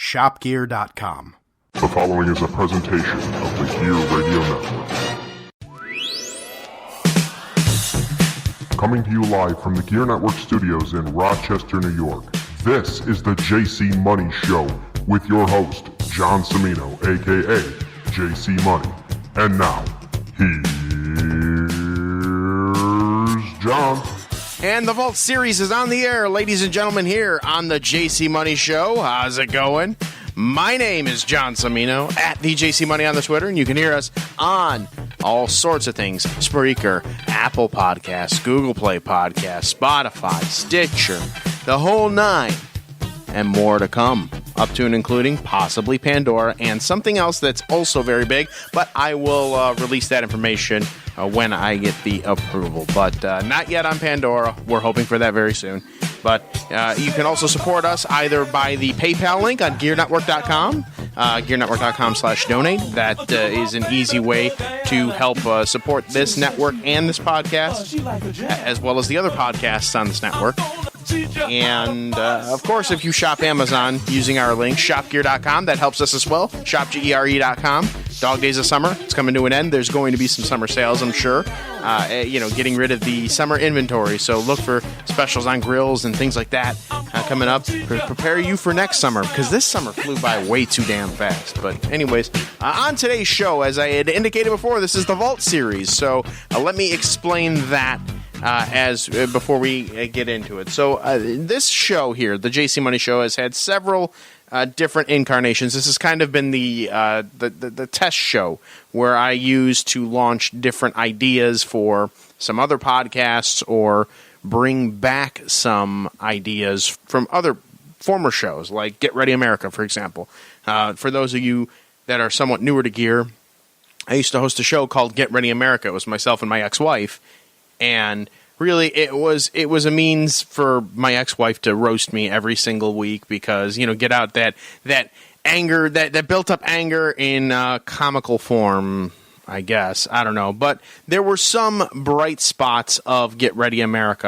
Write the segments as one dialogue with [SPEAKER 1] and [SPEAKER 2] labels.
[SPEAKER 1] shopgear.com.
[SPEAKER 2] The following is a presentation of the Gear Radio Network. Coming to you live from the Gear Network studios in Rochester, New York, this is the JC Money Show with your host, John Cimino, a.k.a. JC Money. And now, here's John.
[SPEAKER 3] And the Vault Series is on the air, ladies and gentlemen, here on the JC Money Show. How's it going? My name is John Cimino, at the JC Money on the Twitter, and you can hear us on all sorts of things. Spreaker, Apple Podcasts, Google Play Podcasts, Spotify, Stitcher, the whole nine, and more to come, up to and including possibly Pandora and something else that's also very big, but I will release that information when I get the approval. But not yet on Pandora. We're hoping for that very soon. But you can also support us either by the PayPal link on GearNetwork.com, GearNetwork.com/donate. That is an easy way to help support this network and this podcast, as well as the other podcasts on this network. And, of course, if you shop Amazon using our link, shopgear.com, that helps us as well, shopgere.com. Dog Days of Summer, it's coming to an end. There's going to be some summer sales, I'm sure. Getting rid of the summer inventory. So look for specials on grills and things like that coming up. Prepare you for next summer, because this summer flew by way too damn fast. But anyways, on today's show, as I had indicated before, this is the Vault Series. So let me explain that before we get into it. So this show here, the JC Money Show, has had several different incarnations. This has kind of been the test show where I use to launch different ideas for some other podcasts or bring back some ideas from other former shows, like Get Ready America, for example. For those of you that are somewhat newer to gear, I used to host a show called Get Ready America. It was myself and my ex-wife, and really, it was a means for my ex-wife to roast me every single week because, get out that anger, that built-up anger in comical form, I guess. I don't know. But there were some bright spots of Get Ready America.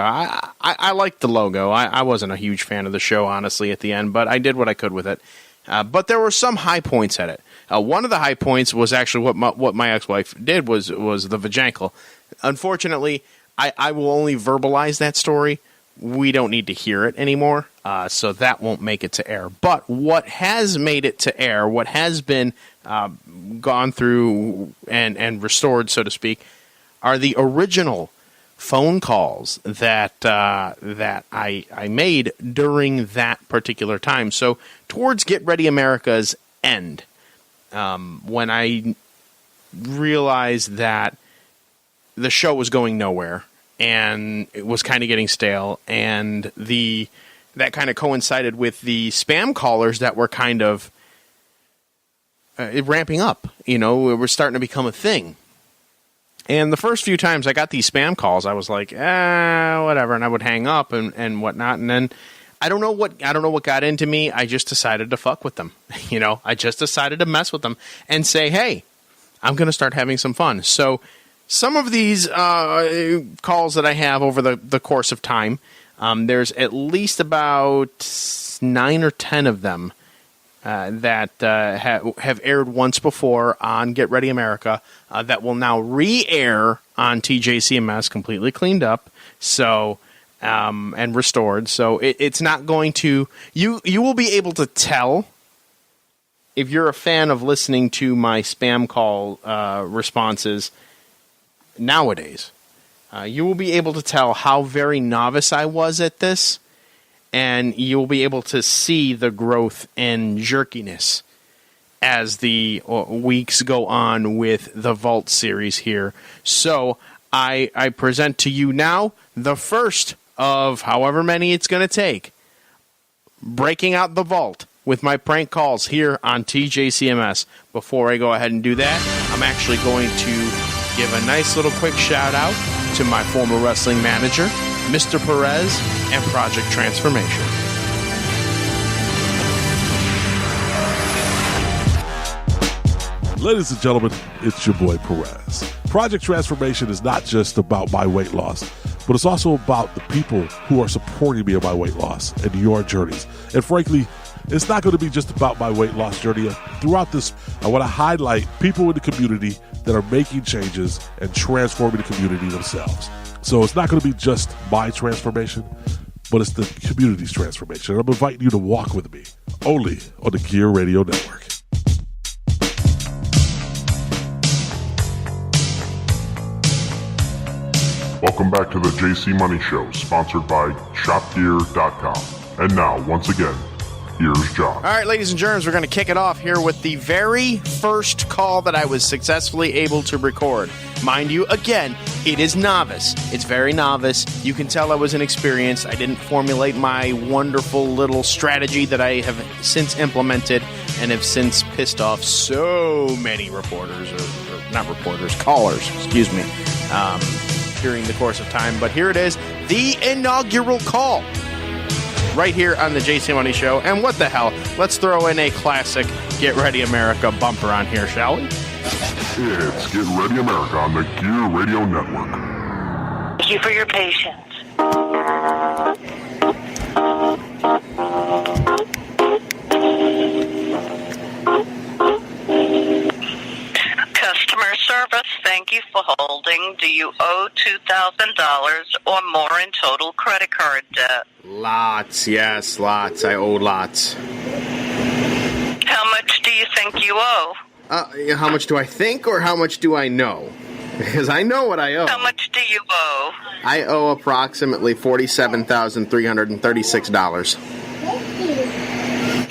[SPEAKER 3] I liked the logo. I wasn't a huge fan of the show, honestly, at the end, but I did what I could with it. But there were some high points at it. One of the high points was actually what my ex-wife did was the Vajankle. Unfortunately, I will only verbalize that story. We don't need to hear it anymore, so that won't make it to air. But what has made it to air, what has been gone through and restored, so to speak, are the original phone calls that I made during that particular time. So towards Get Ready America's end, when I realized that the show was going nowhere, and it was kind of getting stale, and that kind of coincided with the spam callers that were kind of ramping up. We were starting to become a thing. And the first few times I got these spam calls, I was like, whatever, and I would hang up and whatnot. And then I don't know what got into me. I just decided to fuck with them. I just decided to mess with them and say, hey, I'm going to start having some fun. So some of these calls that I have over the course of time, there's at least about 9 or 10 of them that have aired once before on Get Ready America that will now re-air on TJCMS, completely cleaned up, so and restored. So it's not going to... You will be able to tell if you're a fan of listening to my spam call responses nowadays. You will be able to tell how very novice I was at this, and you'll be able to see the growth and jerkiness as the weeks go on with the Vault series here. So I present to you now the first of however many it's going to take, breaking out the vault with my prank calls here on TJCMS. Before I go ahead and do that, I'm actually going to give a nice little quick shout out to my former wrestling manager, Mr. Perez, and Project Transformation.
[SPEAKER 4] Ladies and gentlemen, it's your boy Perez. Project Transformation is not just about my weight loss, but it's also about the people who are supporting me in my weight loss and your journeys. And frankly, It's not going to be just about my weight loss journey. Throughout this, I want to highlight people in the community that are making changes and transforming the community themselves. So it's not going to be just my transformation, but it's the community's transformation. And I'm inviting you to walk with me, only on the Gear Radio Network.
[SPEAKER 2] Welcome back to the JC Money Show, sponsored by ShopGear.com. And now, once again, here's John.
[SPEAKER 3] All right, ladies and germs, we're going to kick it off here with the very first call that I was successfully able to record. Mind you, again, it is novice. It's very novice. You can tell I was inexperienced. I didn't formulate my wonderful little strategy that I have since implemented and have since pissed off so many reporters, or not reporters, callers, excuse me, during the course of time. But here it is, the inaugural call, right here on the JC Money Show. And what the hell, let's throw in a classic Get Ready America bumper on here, shall we?
[SPEAKER 2] It's Get Ready America on the Gear Radio Network.
[SPEAKER 1] Thank you for your patience. Customer service, thank you for holding. Do you owe $2,000 or more in total credit card debt?
[SPEAKER 3] Lots, yes, lots. I owe lots.
[SPEAKER 1] How much do you think you owe?
[SPEAKER 3] How much do I think, or how much do I know? Because I know what I owe.
[SPEAKER 1] How much do you owe?
[SPEAKER 3] I owe approximately $47,336.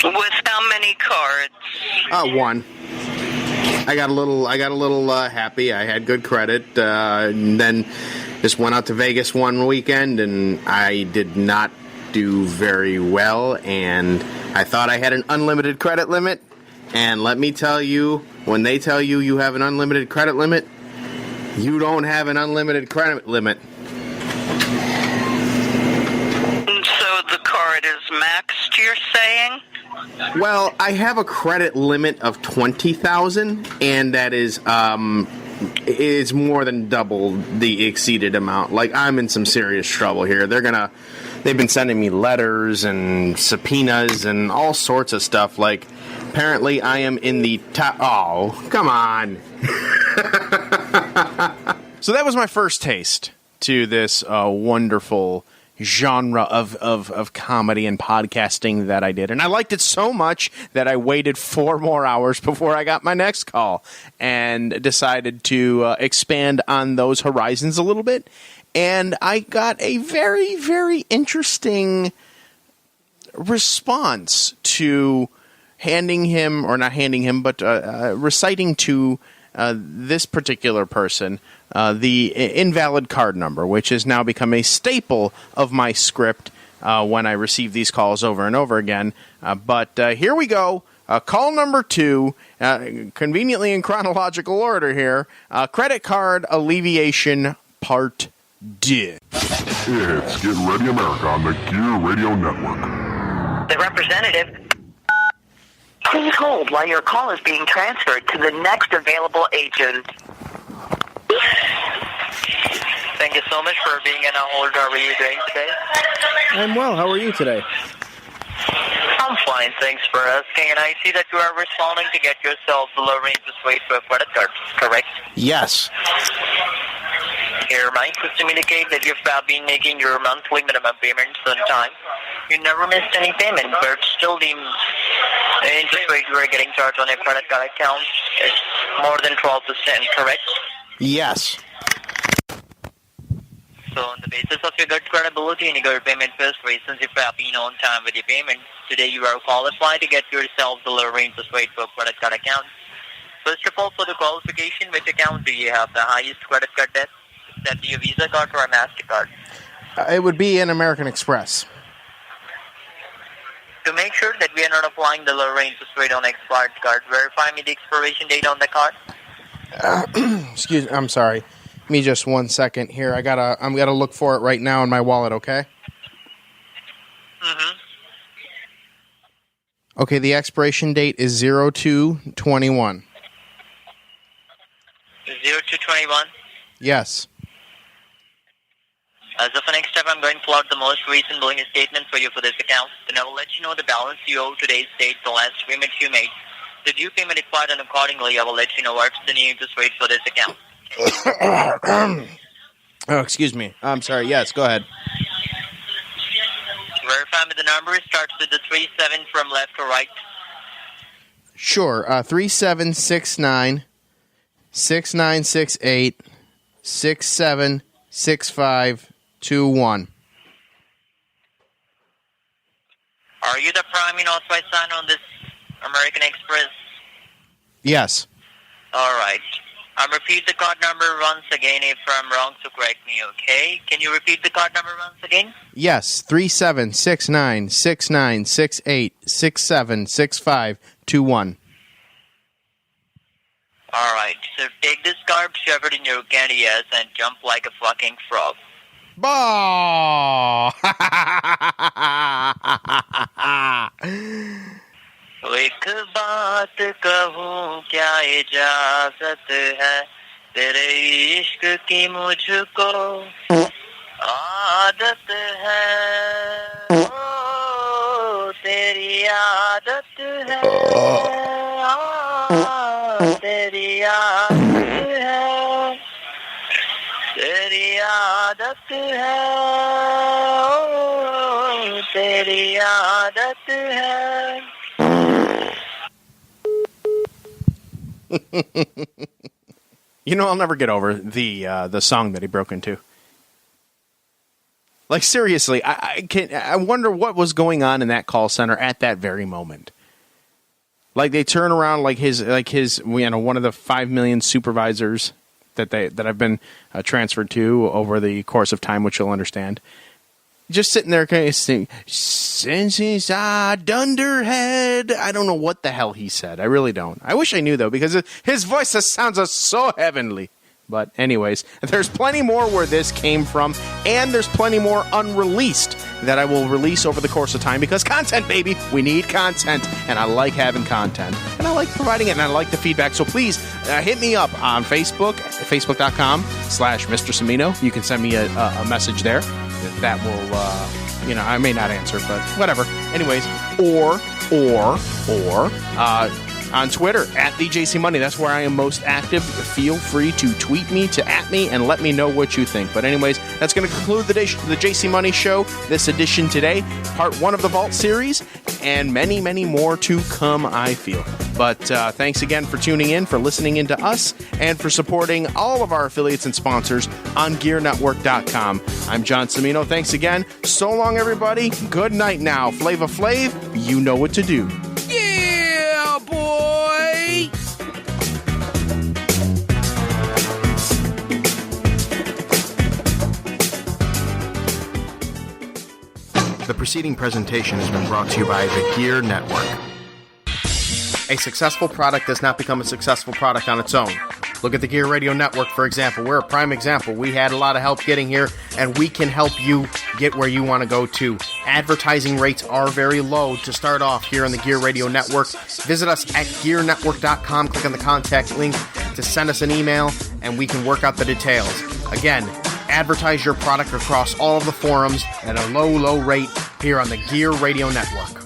[SPEAKER 1] With how many cards?
[SPEAKER 3] One. I got a little happy. I had good credit, and then just went out to Vegas one weekend, and I did not do very well, and I thought I had an unlimited credit limit, and let me tell you, when they tell you you have an unlimited credit limit, you don't have an unlimited credit limit.
[SPEAKER 1] So the card is maxed, you're saying?
[SPEAKER 3] Well, I have a credit limit of $20,000, and that is more than double the exceeded amount. Like, I'm in some serious trouble here. They've been sending me letters and subpoenas and all sorts of stuff. Like, apparently I am in the top. Oh, come on. So that was my first taste to this wonderful genre of comedy and podcasting that I did. And I liked it so much that I waited 4 more hours before I got my next call and decided to expand on those horizons a little bit. And I got a very, very interesting response to reciting to this particular person the invalid card number, which has now become a staple of my script when I receive these calls over and over again. But here we go. Call number 2, conveniently in chronological order here. Credit card alleviation part D.
[SPEAKER 2] It's Get Ready America on the Gear Radio Network.
[SPEAKER 1] The representative. Please hold while your call is being transferred to the next available agent. Thank you so much for being in a hold. How are you doing today?
[SPEAKER 3] I'm well. How are you today?
[SPEAKER 1] I'm fine, thanks for asking. And I see that you are responding to get yourself the low range rate for a credit card, correct?
[SPEAKER 3] Yes.
[SPEAKER 1] Here, my system indicate that you've been making your monthly minimum payments on time. You never missed any payment, but still the interest rate you are getting charged on a credit card account is more than 12%, correct?
[SPEAKER 3] Yes.
[SPEAKER 1] So on the basis of your good credibility and your good payment history, since you've been on time with your payment, today you are qualified to get yourself the lower interest rate for credit card account. First of all, for the qualification, which account do you have the highest credit card debt? Is that your Visa card or a MasterCard?
[SPEAKER 3] It would be an American Express.
[SPEAKER 1] To make sure that we are not applying the lower interest rate on expired card, verify me the expiration date on the card.
[SPEAKER 3] Excuse me, I'm sorry. Give me just 1 second here. I'm gotta look for it right now in my wallet, okay?
[SPEAKER 1] Mm-hmm.
[SPEAKER 3] Okay, the expiration date is 02/21.
[SPEAKER 1] 02/21?
[SPEAKER 3] Yes.
[SPEAKER 1] As of the next step, I'm going to pull out the most recent billing statement for you for this account. Then I will let you know the balance you owe today's date, the last payment you made. The due payment required, and accordingly, I will let you know what's the new interest rate for this account.
[SPEAKER 3] Oh, excuse me. I'm sorry. Yes, go ahead.
[SPEAKER 1] Verify me the number. Starts with the 37 from left to right.
[SPEAKER 3] Sure. 3769 6968 676521.
[SPEAKER 1] Are you the primary and authorized signer on this American Express?
[SPEAKER 3] Yes.
[SPEAKER 1] All right. I'll repeat the card number once again. If I'm wrong, so correct me, okay? Can you repeat the card number once again?
[SPEAKER 3] Yes. 3769 6968 676521.
[SPEAKER 1] All right. So take this card, shove it in your candy ass, and jump like a fucking frog.
[SPEAKER 3] Bah!
[SPEAKER 1] एक बात कहूँ क्या इजाजत है तेरे इश्क की मुझको आदत है ओ तेरी आदत है तेरी आदत है तेरी आदत है ओ तेरी आदत है.
[SPEAKER 3] You know, I'll never get over the song that he broke into. Like, seriously, I wonder what was going on in that call center at that very moment. Like, they turn around like his one of the 5 million supervisors that I've been transferred to over the course of time, which you'll understand. Just sitting there kind of saying, since he's dunderhead. I don't know what the hell he said. I really don't. I wish I knew, though, because his voice sounds so heavenly. But anyways, there's plenty more where this came from, and there's plenty more unreleased that I will release over the course of time, because content, baby. We need content, and I like having content, and I like providing it, and I like the feedback. So please hit me up on Facebook, facebook.com/Mr. Cimino. You can send me a message there. That will, I may not answer, but whatever. Anyways, or on Twitter, @TheJCMoney. That's where I am most active. Feel free to tweet me, to @ me, and let me know what you think. But anyways, that's going to conclude the JC Money Show, this edition today. Part 1 of the Vault series, and many, many more to come, I feel. But thanks again for tuning in, for listening into us, and for supporting all of our affiliates and sponsors on GearNetwork.com. I'm John Cimino. Thanks again. So long, everybody. Good night now. Flava Flav, you know what to do.
[SPEAKER 5] Yeah, boy!
[SPEAKER 3] The preceding presentation has been brought to you by the Gear Network. A successful product does not become a successful product on its own. Look at the Gear Radio Network, for example. We're a prime example. We had a lot of help getting here, and we can help you get where you want to go to. Advertising rates are very low to start off here on the Gear Radio Network. Visit us at GearNetwork.com. Click on the contact link to send us an email, and we can work out the details. Again, advertise your product across all of the forums at a low, low rate here on the Gear Radio Network.